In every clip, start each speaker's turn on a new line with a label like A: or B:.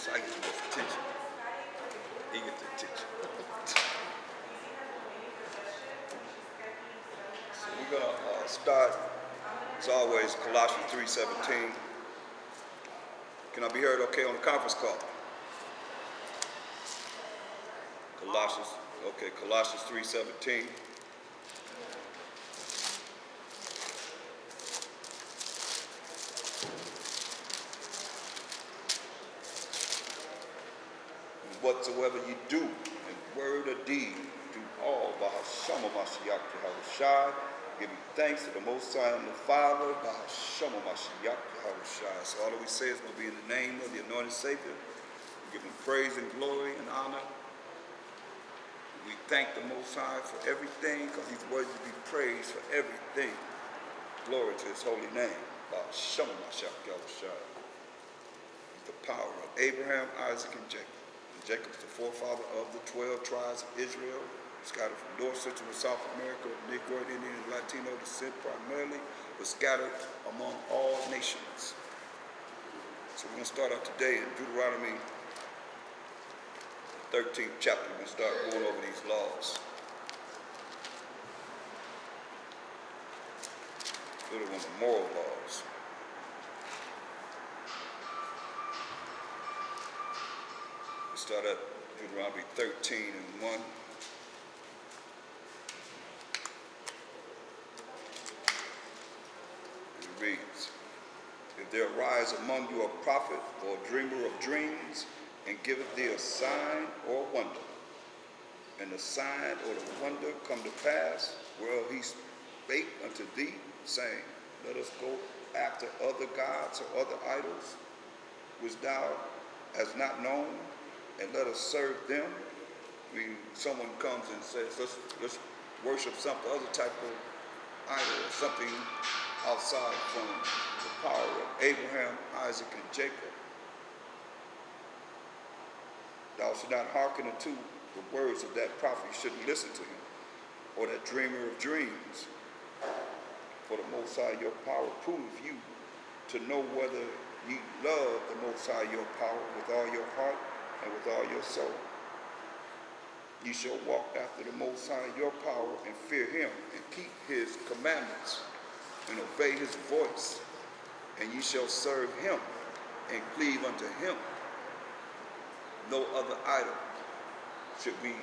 A: Most High gets the most attention. He gets the attention. So we're gonna start, as always, Colossians 3:17. Can I be heard okay on the conference call? Colossians 3:17. Whatsoever you do, in word or deed, do all by Hashem Mashiach Yahushua, giving thanks to the Most High and the Father by Hashem Mashiach Yahushua. So all that we say is going to be in the name of the anointed Savior. We give him praise and glory and honor. We thank the Most High for everything because he's worthy to be praised for everything. Glory to his holy name by Hashem Mashiach Yahushua. The power of Abraham, Isaac, and Jacob. Jacob's the forefather of the 12 tribes of Israel, scattered from North, Central, and South America, of Negroid, Indian, and Latino descent primarily, but scattered among all nations. So we're going to start out today in Deuteronomy 13th chapter. We're going to start going over these laws. Little one, the moral laws. Start at Deuteronomy 13:1. It reads, if there arise among you a prophet or a dreamer of dreams, and giveth thee a sign or a wonder, and the sign or the wonder come to pass, whereof he spake unto thee, saying, let us go after other gods or other idols, which thou hast not known, and let us serve them. I mean, someone comes and says, let's worship some other type of idol or something outside from the power of Abraham, Isaac, and Jacob. Thou shalt not hearken unto the words of that prophet. You shouldn't listen to him, or that dreamer of dreams. For the Most High your power prove you to know whether ye love the Most High your power with all your heart and with all your soul. You shall walk after the Most High your power and fear him and keep his commandments and obey his voice. And ye shall serve him and cleave unto him. No other idol should we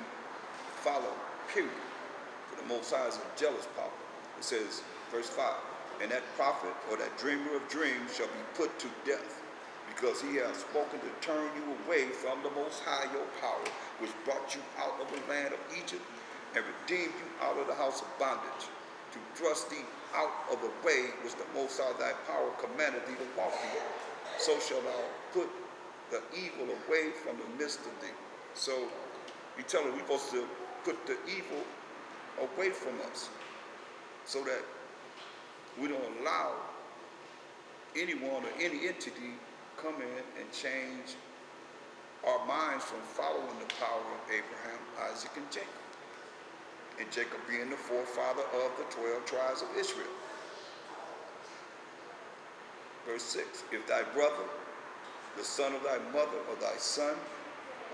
A: follow, period. For the Most High is a jealous power. It says, verse 5, and that prophet or that dreamer of dreams shall be put to death, because he has spoken to turn you away from the Most High your power, which brought you out of the land of Egypt and redeemed you out of the house of bondage, to thrust thee out of the way which the Most High thy power commanded thee to walk in. So shalt thou put the evil away from the midst of thee. So you tell us we're supposed to put the evil away from us, so that we don't allow anyone or any entity come in and change our minds from following the power of Abraham, Isaac, and Jacob. And Jacob being the forefather of the 12 tribes of Israel. Verse 6, if thy brother, the son of thy mother, or thy son,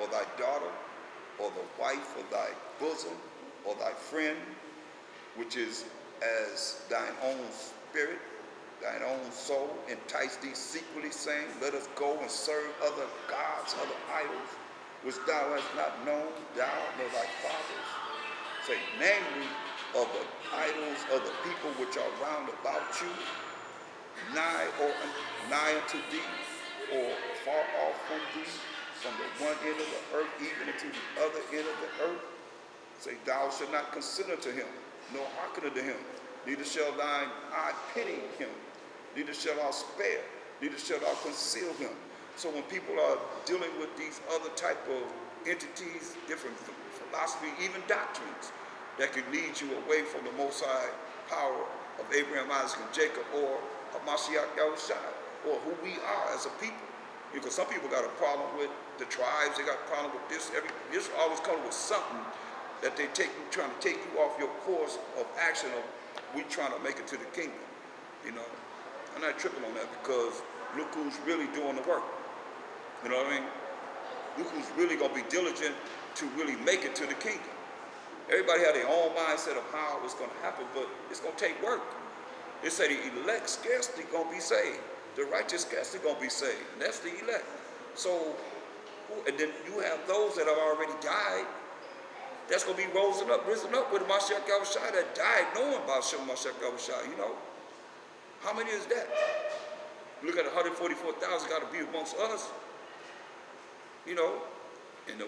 A: or thy daughter, or the wife of thy bosom, or thy friend, which is as thine own spirit, thine own soul, entice thee secretly, saying, let us go and serve other gods, other idols, which thou hast not known, thou nor thy fathers. Say, namely, of the idols of the people which are round about you, nigh unto thee, or far off from thee, from the one end of the earth even unto the other end of the earth. Say, thou shalt not consider to him, nor hearken unto him, neither shall thine eye pity him, neither shall thou spare, neither shall thou conceal him. So when people are dealing with these other type of entities, different philosophy, even doctrines, that could lead you away from the Most High power of Abraham, Isaac, and Jacob, or of Mashiach Yahushua, or who we are as a people. Because some people got a problem with the tribes, they got a problem with this. This always comes with something that they trying to take you off your course of action of we trying to make it to the kingdom. You know, I'm not tripping on that, because look who's really doing the work. You know what I mean? Look who's really going to be diligent to really make it to the kingdom. Everybody had their own mindset of how it's going to happen, but it's going to take work. They say the elect scarcely going to be saved. The righteous scarcely going to be saved. And that's the elect. So, and then you have those that have already died. That's going to be risen up with Mashiach Yahushua that died knowing about Mashiach Yahushua, you know. How many is that? Look at 144,000 got to be amongst us. You know, and the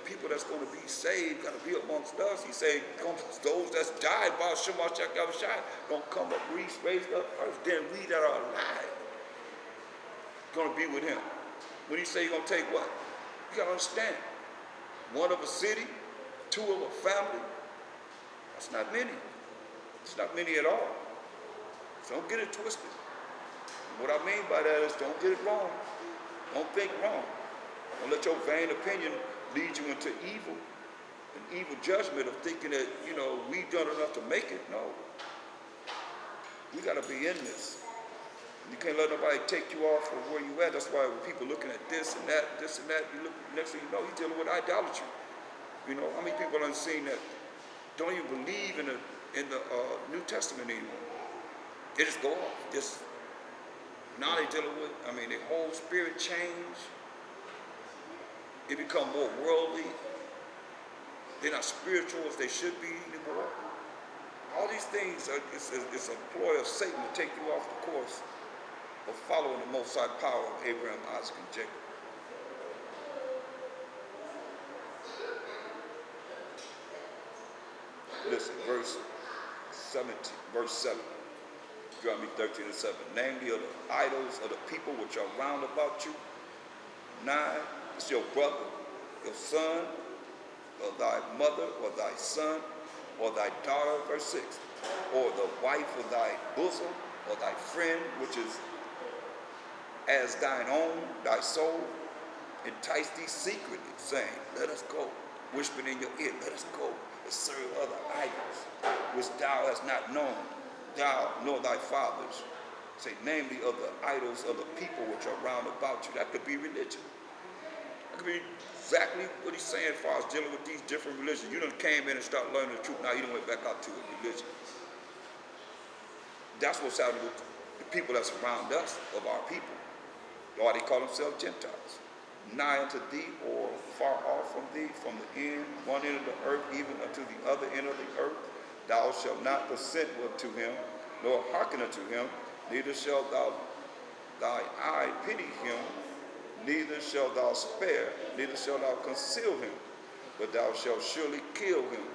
A: people that's going to be saved got to be amongst us. He said, those that's died by Mashiach Yahushua going to come up, raised up first. Then we that are alive going to be with him. When he say he's going to take what? You got to understand. One of a city, two of a family. That's not many. It's not many at all. So don't get it twisted. What I mean by that is don't get it wrong. Don't think wrong. Don't let your vain opinion lead you into evil, an evil judgment of thinking that, you know, we've done enough to make it. No. We got to be in this. You can't let nobody take you off of where you at. That's why when people looking at this and that, you look, next thing you know, you're dealing with idolatry. You know, how many people have seen that don't even believe in the New Testament anymore? They just go off. Just now they dealing with, I mean, their whole spirit change. It become more worldly. They're not spiritual as they should be anymore. All these things it's a ploy of Satan to take you off the course of following the Most High power of Abraham, Isaac, and Jacob. Listen, verse 7, Deuteronomy 13 and 7. Namely of the idols of the people which are round about you. 9, it's your brother, your son, or thy mother, or thy son, or thy daughter, verse 6. Or the wife of thy bosom, or thy friend, which is as thine own, thy soul, entice thee secretly, saying, let us go. Whispering in your ear, let us go and serve other idols, which thou hast not known, thou nor thy fathers. Say, namely of the idols of the people which are round about you. That could be religion. That could be exactly what he's saying as far as dealing with these different religions. You done came in and started learning the truth. Now you done went back out to a religion. That's what's happening with the people that's around us, of our people. Or they call themselves Gentiles. Nigh unto thee, or far off from thee, from the end, one end of the earth, even unto the other end of the earth. Thou shalt not assent unto him, nor hearken unto him, neither shalt thou thy eye pity him, neither shalt thou spare, neither shalt thou conceal him, but thou shalt surely kill him.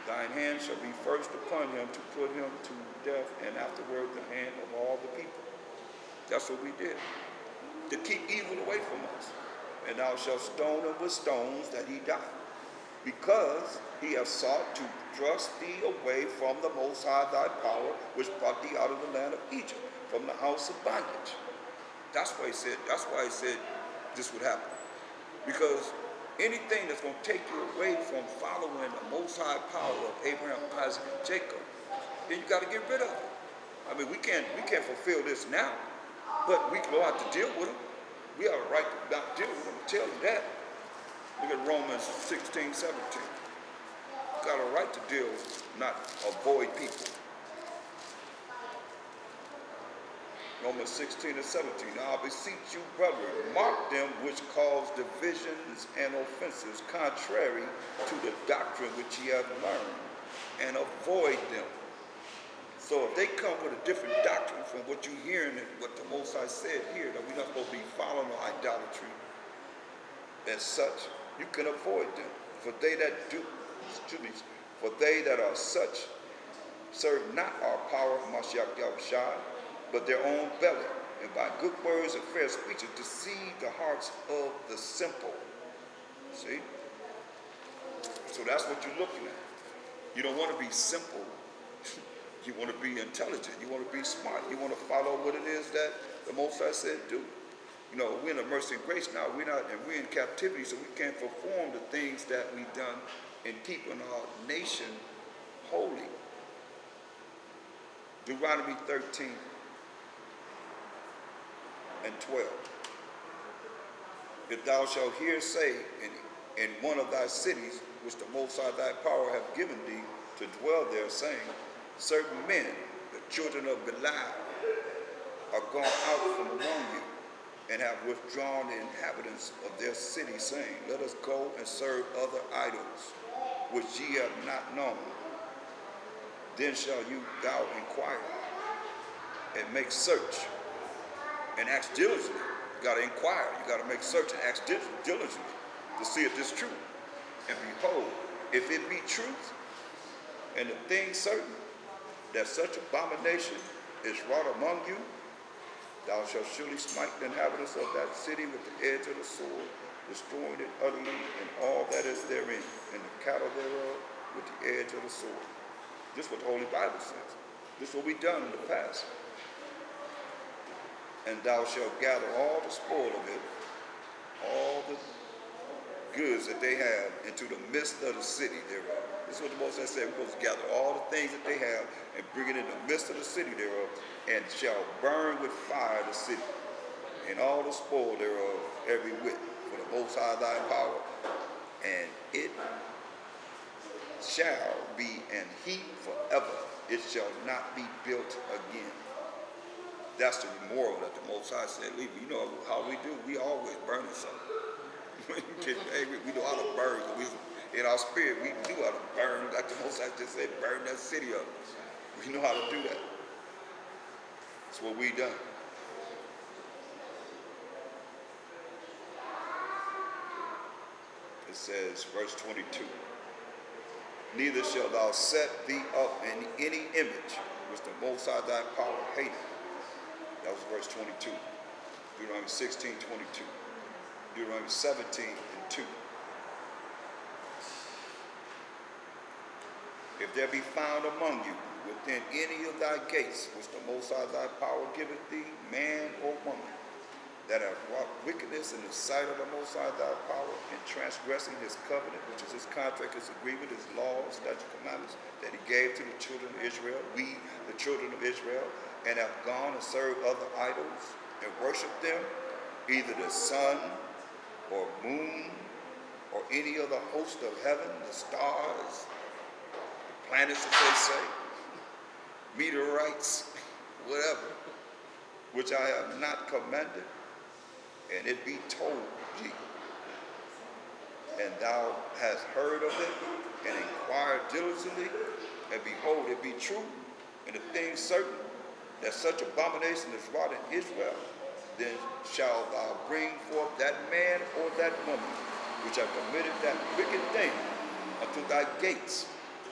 A: Thine hand shall be first upon him to put him to death, and afterward the hand of all the people. That's what we did, to keep evil away from us. And thou shalt stone him with stones that he die, because he hath sought to thrust thee away from the Most High thy power, which brought thee out of the land of Egypt, from the house of bondage. That's why he said this would happen. Because anything that's going to take you away from following the Most High power of Abraham, Isaac, and Jacob, then you got to get rid of it. I mean, we can't fulfill this now, but we know how to deal with them. We have a right to not deal with them. I tell you that. Look at Romans 16, 17. You got a right to deal, not avoid people. Romans 16 and 17. Now I beseech you, brethren, mark them which cause divisions and offenses contrary to the doctrine which ye have learned, and avoid them. So if they come with a different doctrine from what you're hearing and what the Most High said here, that we're not supposed to be following idolatry as such, you can avoid them. For they that are such serve not our power, Mashiach Yahushua, but their own belly, and by good words and fair speeches deceive the hearts of the simple. See? So that's what you're looking at. You don't want to be simple. You want to be intelligent. You want to be smart. You want to follow what it is that the Most High said do. You know, we're in a mercy and grace now. We're in captivity, so we can't perform the things that we've done in keeping our nation holy. Deuteronomy 13 and 12. If thou shalt hear say in one of thy cities, which the Most High thy power hath given thee to dwell there, saying, certain men, the children of Belial, are gone out from among you, and have withdrawn the inhabitants of their city, saying, let us go and serve other idols, which ye have not known. Then shall thou inquire, and make search, and ask diligently. You got to inquire, you got to make search and ask diligently to see if this is true. And behold, if it be truth, and the thing certain, that such abomination is wrought among you, thou shalt surely smite the inhabitants of that city with the edge of the sword, destroying it utterly, and all that is therein, and the cattle thereof with the edge of the sword. This is what the Holy Bible says. This is what we've done in the past. And thou shalt gather all the spoil of it, all the goods that they have, into the midst of the city thereof. This is what the Most High said. We're supposed to gather all the things that they have and bring it in the midst of the city thereof, and shall burn with fire the city, and all the spoil thereof every whit, for the Most High thy power, and it shall be an heap forever. It shall not be built again. That's the memorial that the Most High said, leave. You know how we do. We always burning something. We know how to burn. In our spirit, we knew how to burn. Like the Most High just said, burn that city up. We know how to do that. That's what we done. It says, verse 22, neither shalt thou set thee up in any image which the Most High thy power hateth. That was verse 22. Deuteronomy 16, 22. Deuteronomy 17 and 2. If there be found among you within any of thy gates, which the Most High thy power giveth thee, man or woman, that have wrought wickedness in the sight of the Most High thy power, in transgressing his covenant, which is his contract, his agreement, his laws, statutes, commandments, that he gave to the children of Israel, we, the children of Israel, and have gone and served other idols, and worshiped them, either the sun, or moon, or any other host of heaven, the stars, the planets, as they say, meteorites, whatever, which I have not commanded, and it be told thee, and thou hast heard of it, and inquired diligently, and behold, it be true, and the thing certain, that such abomination is wrought in Israel, then shalt thou bring forth that man or that woman, which have committed that wicked thing unto thy gates,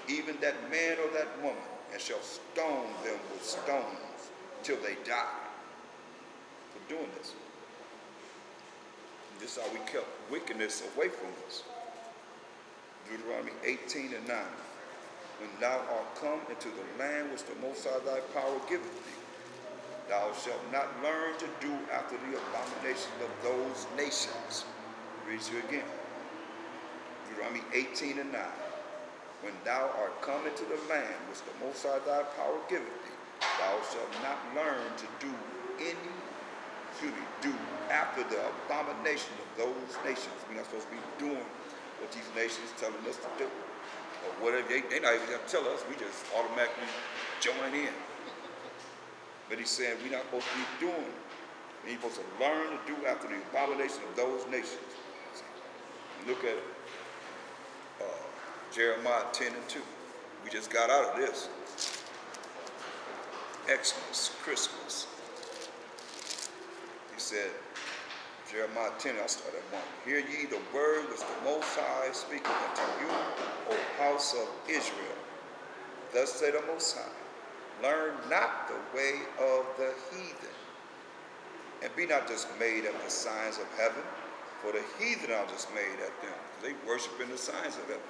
A: even that man or that woman, and shall stone them with stones till they die for doing this. This is how we kept wickedness away from us. Deuteronomy 18 and 9. When thou art come into the land which the Most High thy power giveth thee, thou shalt not learn to do after the abomination of those nations. Read you again. Deuteronomy 18 and 9. When thou art come into the land which the Most High thy power giveth thee, thou shalt not learn to do after the abomination of those nations. We're not supposed to be doing what these nations telling us to do. Or whatever, they're not even going to tell us, we just automatically join in. But he's saying we're not supposed to be doing it. And you're supposed to learn to do after the abomination of those nations. Look at Jeremiah 10 and 2. We just got out of this. Xmas, Christmas. He said, Jeremiah 10, I'll start at 1. Hear ye the word which the Most High speaketh unto you, O house of Israel. Thus said the Most High, learn not the way of the heathen, and be not dismayed at the signs of heaven, for the heathen are dismayed at them. They worship in the signs of heaven.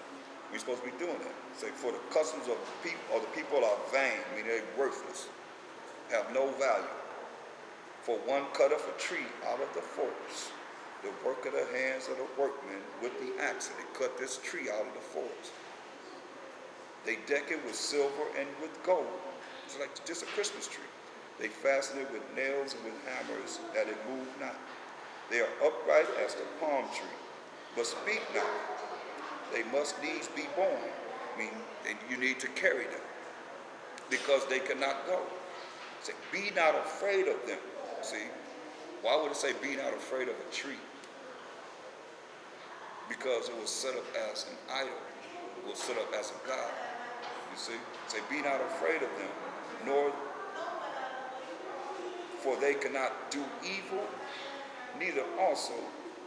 A: We're supposed to be doing that. Say, for the customs of the people are vain, meaning they're worthless, have no value. For one cutteth a tree out of the forest, the work of the hands of the workmen with the axe, and they cut this tree out of the forest. They deck it with silver and with gold. It's like just a Christmas tree. They fasten it with nails and with hammers, that it move not. They are upright as the palm tree, but speak not. They must needs be born. I mean, you need to carry them because they cannot go. Say, be not afraid of them. See, why would it say be not afraid of a tree? Because it was set up as an idol. It was set up as a god. You see, say, be not afraid of them, nor for they cannot do evil, neither also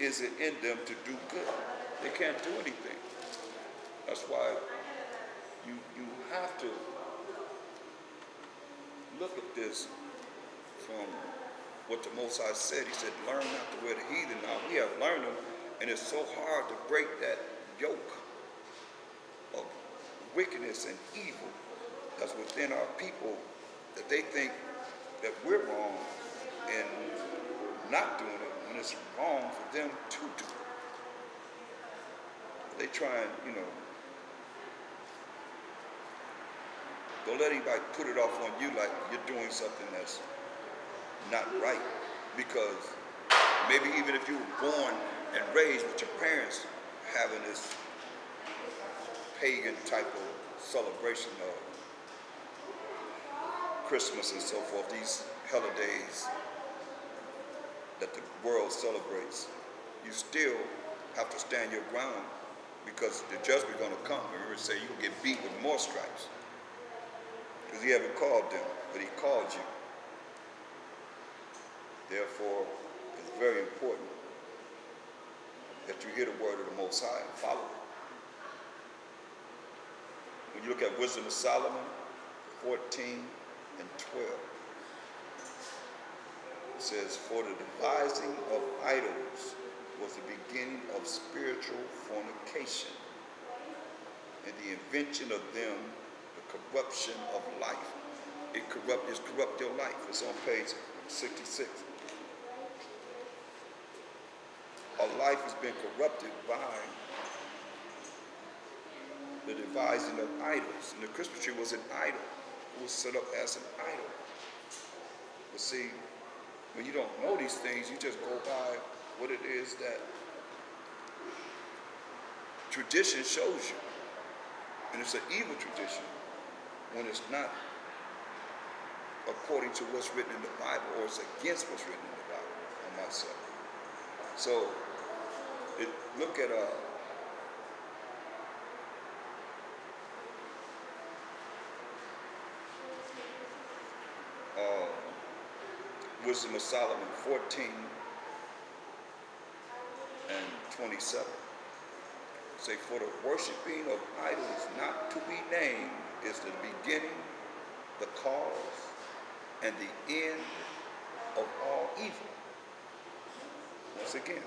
A: is it in them to do good. They can't do anything. That's why you have to look at this from what the Most High said. He said, learn not to wear the heathen. Now, we have learned them, and it's so hard to break that yoke of wickedness and evil that's within our people, that they think that we're wrong in not doing it when it's wrong for them to do it. They try and, don't let anybody put it off on you like you're doing something that's not right. Because maybe even if you were born and raised with your parents having this pagan type of celebration of Christmas and so forth, these holidays that the world celebrates, you still have to stand your ground because the judgment is going to come. Remember, it say you will get beat with more stripes. Because he haven't called them, but he called you. Therefore, it's very important that you hear the word of the Most High and follow it. When you look at Wisdom of Solomon 14 and 12, it says, for the devising of idols was the beginning of spiritual fornication, and the invention of them the corruption of life. It corrupt your life. It's on page 66. Our life has been corrupted by the devising of idols. And the Christmas tree was an idol. It was set up as an idol. But see, when you don't know these things, you just go by what it is that tradition shows you. And it's an evil tradition when it's not according to what's written in the Bible, or it's against what's written in the Bible on myself. So, look at Wisdom of Solomon 14 and 27. Say, for the worshiping of idols not to be named is the beginning, the cause, and the end of all evil. Once again,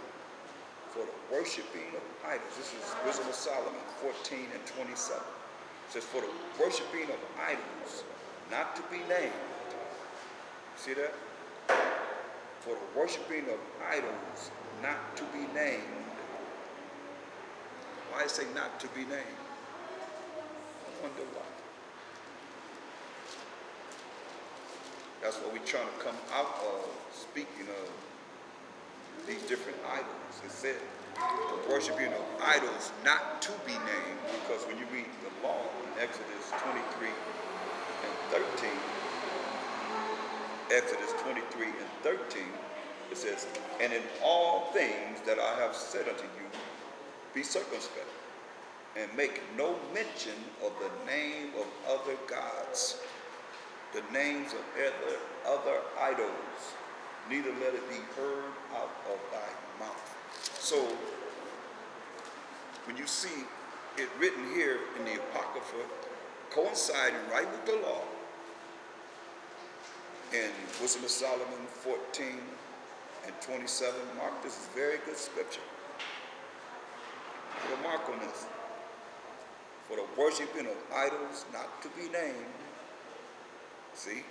A: for the worshiping of idols. This is Wisdom of Solomon 14 and 27. It says, for the worshiping of idols not to be named. See that? For the worshiping of idols not to be named. Why say not to be named? I wonder why. That's what we're trying to come out of, speaking of these different idols. It said the worshiping of idols not to be named, because when you read the law in Exodus 23 and 13, Exodus 23 and 13, it says, and in all things that I have said unto you, be circumspect, and make no mention of the name of other gods, the names of other idols, neither let it be heard out of thy mouth. So, when you see it written here in the Apocrypha, coinciding right with the law, in Wisdom of Solomon 14 and 27, mark, this is very good scripture. Put a mark on this. For the worshiping of idols not to be named. See?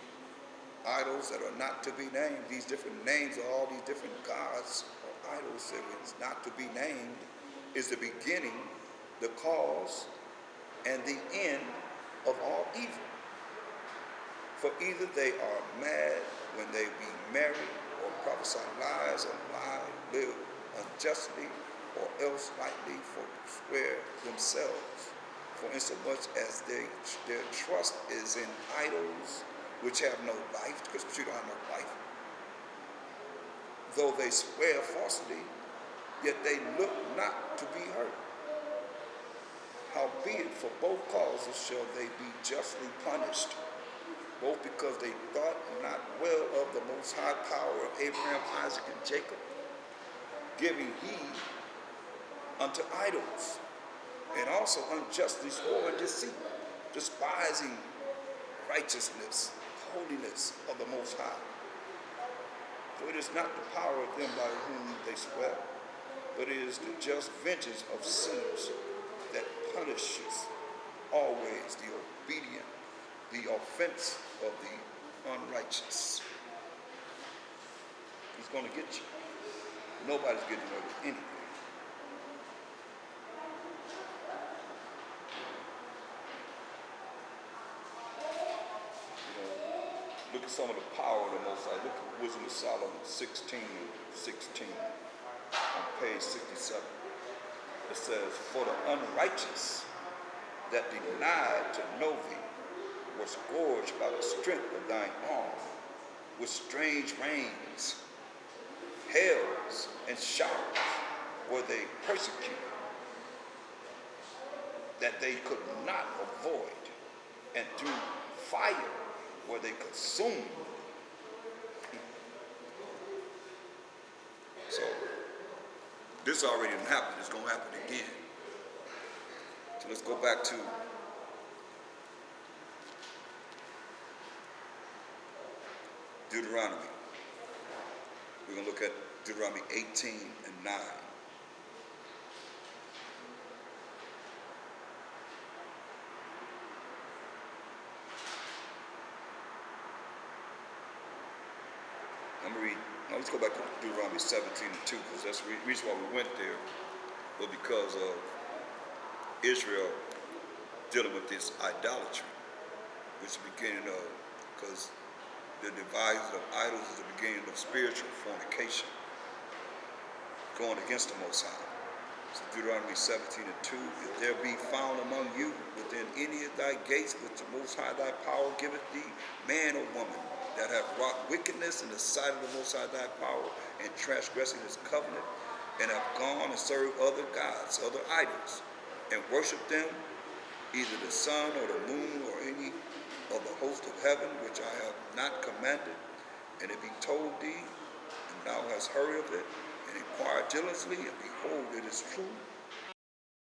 A: Idols that are not to be named. These different names of all these different gods or idols that is not to be named is the beginning, the cause, and the end of all evil. For either they are mad when they be merry, or prophesy lies or lie live unjustly, or else lightly forswear themselves. For insomuch as their trust is in idols which have no life, because you don't have no life, though they swear falsely, yet they look not to be hurt. Howbeit, for both causes shall they be justly punished, both because they thought not well of the most high power of Abraham, Isaac, and Jacob, giving heed unto idols, and also unjustly swore in deceit, despising righteousness, holiness of the Most High. For it is not the power of them by whom they swear, but it is the just vengeance of sinners that punishes always the obedient, the offense of the unrighteous. He's going to get you. Nobody's getting away with anything. Look at some of the power of the Most High. Look at Wisdom of Solomon 16:16 on page 67. It says, for the unrighteous that denied to know thee were scourged by the strength of thine arm with strange rains, hails, and showers were they persecuted, that they could not avoid, and through fire were they consumed. So this already didn't happen. It's going to happen again. So let's go back to Deuteronomy. We're going to look at Deuteronomy 18 and 9. I'm going to read. Now let's go back to Deuteronomy 17 and 2, because that's the reason why we went there was because of Israel dealing with this idolatry, which is the beginning of, because the devising of idols is the beginning of spiritual fornication, going against the Most High. So Deuteronomy 17 and 2, if there be found among you within any of thy gates which the Most High thy power giveth thee, man or woman, that have wrought wickedness in the sight of the Most High thy power, and transgressing his covenant, and have gone and served other gods, other idols, and worshiped them, either the sun or the moon or any of the host of heaven, which I have not commanded, and it be told thee, and thou hast heard of it, and inquire diligently, and behold, it is true,